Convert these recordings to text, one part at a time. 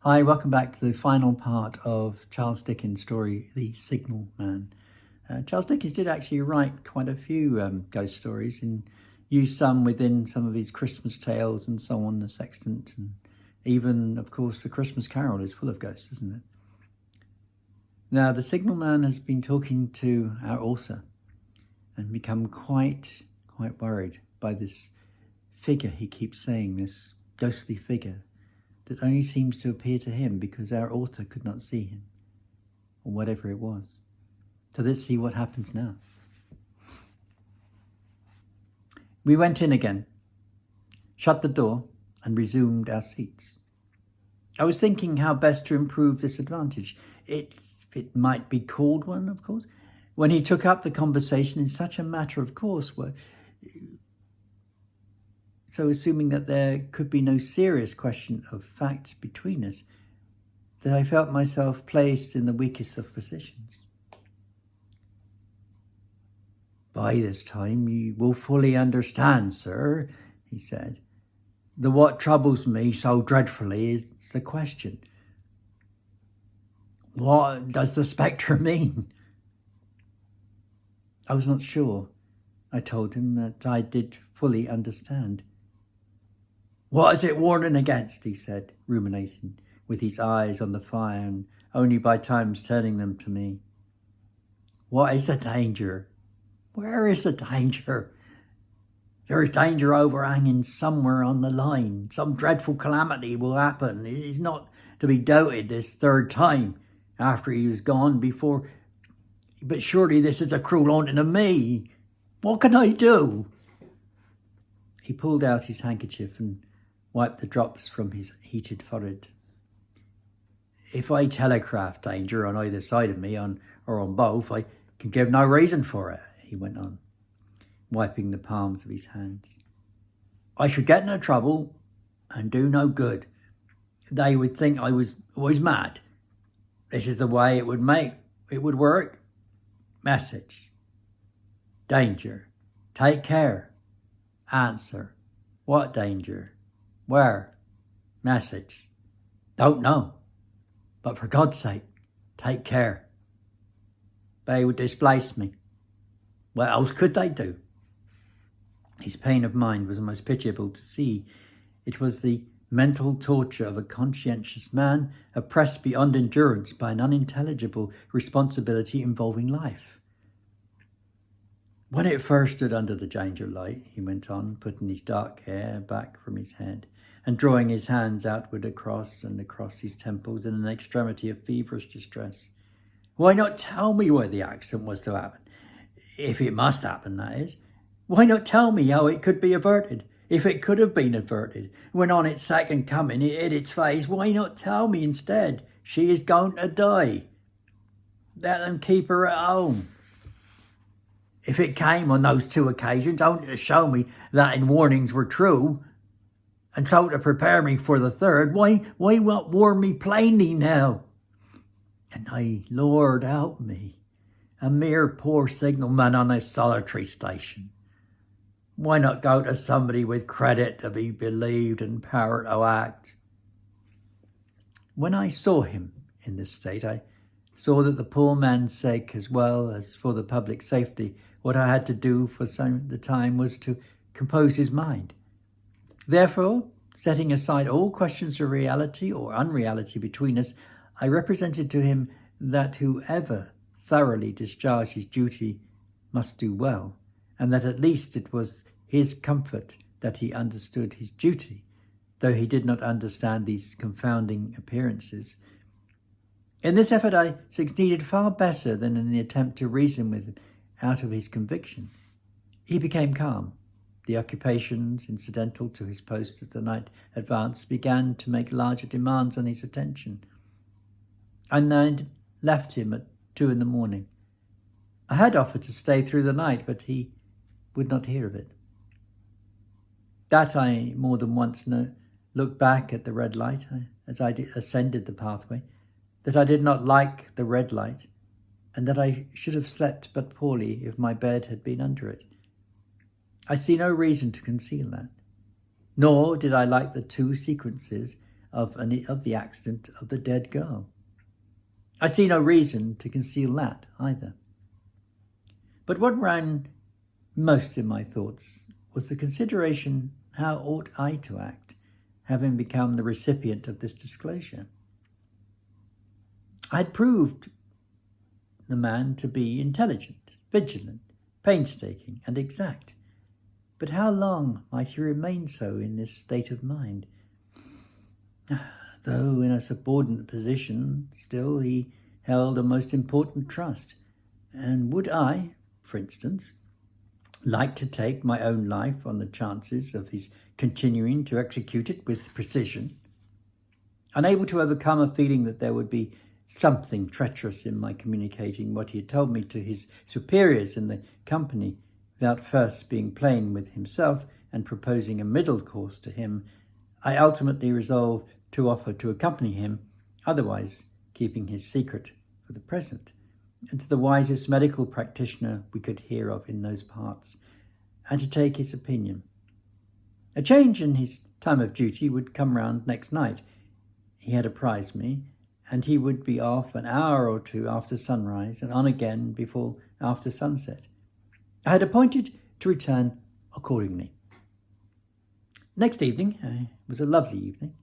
Hi, welcome back to the final part of Charles Dickens' story, The Signalman. Charles Dickens did actually write quite a few ghost stories and used some within some of his Christmas tales and so on, The Sextant, and even, of course, The Christmas Carol is full of ghosts, isn't it? Now, the Signalman has been talking to our author and become quite worried by this figure he keeps saying, this ghostly figure that only seems to appear to him because our author could not see him, or whatever it was. So let's see what happens now. We went in again, shut the door, and resumed our seats. I was thinking how best to improve this advantage. It might be called one, of course, when he took up the conversation in such a matter of course, so assuming that there could be no serious question of fact between us, that I felt myself placed in the weakest of positions. By this time you will fully understand, sir, he said, that what troubles me so dreadfully is the question. What does the spectre mean? I was not sure. I told him that I did fully understand. What is it warning against? He said, ruminating, with his eyes on the fire and only by times turning them to me. What is the danger? Where is the danger? There is danger overhanging somewhere on the line. Some dreadful calamity will happen. It is not to be doubted this third time after he was gone before. But surely this is a cruel haunting of me. What can I do? He pulled out his handkerchief and wiped the drops from his heated forehead. If I telegraph danger on either side of me, or on both, I can give no reason for it, he went on, wiping the palms of his hands. I should get into trouble and do no good. They would think I was mad. This is the way it would work. Message. Danger. Take care. Answer. What danger? Where? Message. Don't know. But for God's sake, take care. They would displace me. What else could they do? His pain of mind was almost pitiable to see. It was the mental torture of a conscientious man oppressed beyond endurance by an unintelligible responsibility involving life. When it first stood under the danger light, he went on, putting his dark hair back from his head and drawing his hands outward across his temples in an extremity of feverish distress. Why not tell me where the accident was to happen? If it must happen, that is. Why not tell me how it could be averted? If it could have been averted, when on its second coming it hid its face, why not tell me instead? She is going to die. Let them keep her at home. If it came on those two occasions, only to show me that in warnings were true, and so to prepare me for the third, why not warn me plainly now? And I, Lord, help me, a mere poor signalman on a solitary station. Why not go to somebody with credit to be believed and power to act? When I saw him in this state, I saw that the poor man's sake, as well as for the public safety, what I had to do for the time was to compose his mind. Therefore, setting aside all questions of reality or unreality between us, I represented to him that whoever thoroughly discharged his duty must do well, and that at least it was his comfort that he understood his duty, though he did not understand these confounding appearances. In this effort I succeeded far better than in the attempt to reason with him out of his conviction. He became calm. The occupations incidental to his post as the night advanced began to make larger demands on his attention. I left him at 2 a.m. I had offered to stay through the night, but he would not hear of it. That I more than once looked back at the red light as I ascended the pathway, that I did not like the red light, and that I should have slept but poorly if my bed had been under it. I see no reason to conceal that. Nor did I like the two sequences of the accident of the dead girl. I see no reason to conceal that either. But what ran most in my thoughts was the consideration, how ought I to act, having become the recipient of this disclosure? I had proved the man to be intelligent, vigilant, painstaking, and exact. But how long might he remain so in this state of mind? Though in a subordinate position, still he held a most important trust. And would I, for instance, like to take my own life on the chances of his continuing to execute it with precision? Unable to overcome a feeling that there would be something treacherous in my communicating what he had told me to his superiors in the company, without first being plain with himself and proposing a middle course to him, I ultimately resolved to offer to accompany him, otherwise keeping his secret for the present, and to the wisest medical practitioner we could hear of in those parts, and to take his opinion. A change in his time of duty would come round next night. He had apprised me, and he would be off an hour or two after sunrise and on again before after sunset. I had appointed to return accordingly. Next evening was a lovely evening,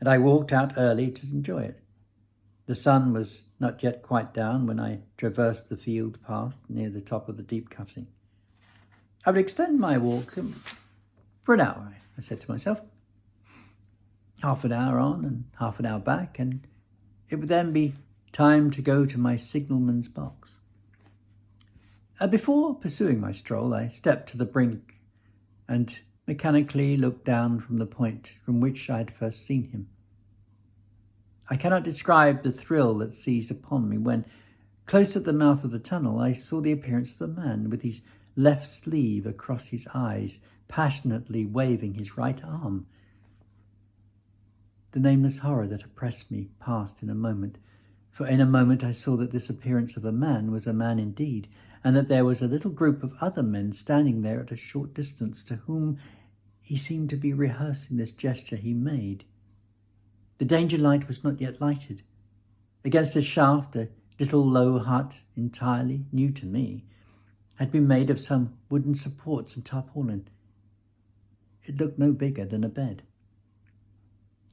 and I walked out early to enjoy it. The sun was not yet quite down when I traversed the field path near the top of the deep cutting. I would extend my walk for an hour, I said to myself. Half an hour on and half an hour back, and it would then be time to go to my signalman's box. Before pursuing my stroll, I stepped to the brink and mechanically looked down from the point from which I had first seen him. I cannot describe the thrill that seized upon me when, close at the mouth of the tunnel, I saw the appearance of a man with his left sleeve across his eyes, passionately waving his right arm. The nameless horror that oppressed me passed in a moment, for in a moment I saw that this appearance of a man was a man indeed, and that there was a little group of other men standing there at a short distance, to whom he seemed to be rehearsing this gesture he made. The danger light was not yet lighted. Against the shaft, a little low hut, entirely new to me, had been made of some wooden supports and tarpaulin. It looked no bigger than a bed.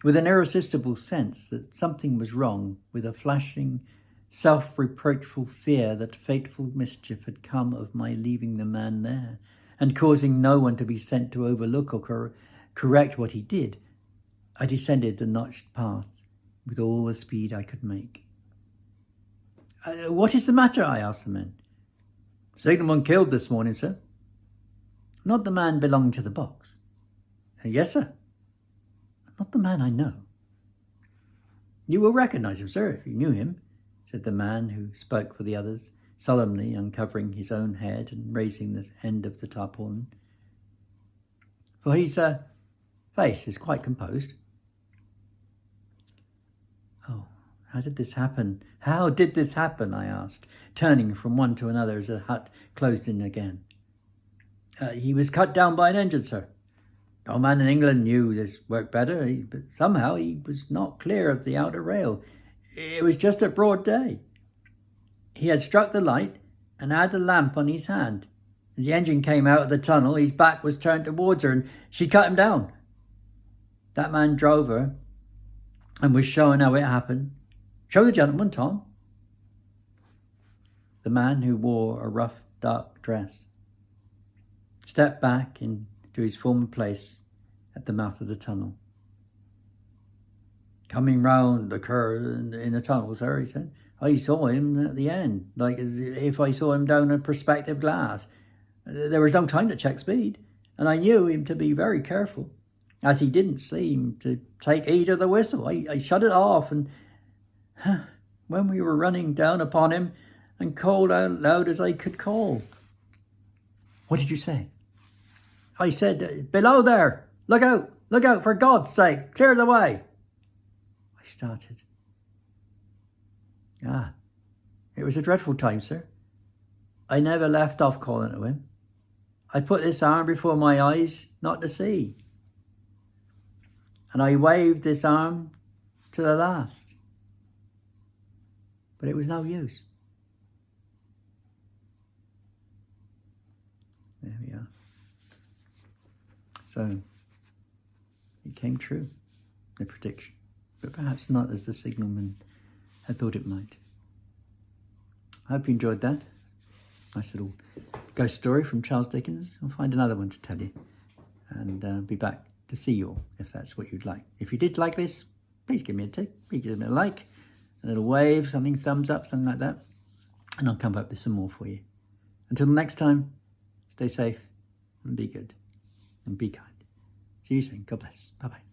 With an irresistible sense that something was wrong, with a flashing, self-reproachful fear that fateful mischief had come of my leaving the man there, and causing no one to be sent to overlook or correct what he did, I descended the notched path with all the speed I could make. What is the matter? I asked the men. Signalman killed this morning, sir. Not the man belonging to the box? Yes, sir. Not the man I know. You will recognize him, sir, if you knew him, said the man who spoke for the others, solemnly uncovering his own head and raising the end of the tarpaulin. For his face is quite composed. Oh, how did this happen? How did this happen? I asked, turning from one to another as the hut closed in again. He was cut down by an engine, sir. No man in England knew this work better, but somehow he was not clear of the outer rail. It was just at broad day. He had struck the light and had the lamp on his hand. As the engine came out of the tunnel, his back was turned towards her and she cut him down. That man drove her and was showing how it happened. Show the gentleman, Tom. The man, who wore a rough, dark dress, stepped back into his former place at the mouth of the tunnel. Coming round the curve in the tunnel, sir, he said. I saw him at the end, like as if I saw him down a perspective glass. There was no time to check speed, and I knew him to be very careful, as he didn't seem to take heed of the whistle. I shut it off, and when we were running down upon him, and called out loud as I could call. What did you say? I said, below there, look out, for God's sake, clear the way. I started. It was a dreadful time, sir. I never left off calling to him. I put this arm before my eyes not to see. And I waved this arm to the last. But it was no use. There we are. So, it came true, the prediction. But perhaps not as the signalman had thought it might. I hope you enjoyed that. Nice little ghost story from Charles Dickens. I'll find another one to tell you. And be back to see you all, if that's what you'd like. If you did like this, please give me a tick. Please give me a like, a little wave, something, thumbs up, something like that. And I'll come back with some more for you. Until next time, stay safe and be good and be kind. See you soon. God bless. Bye-bye.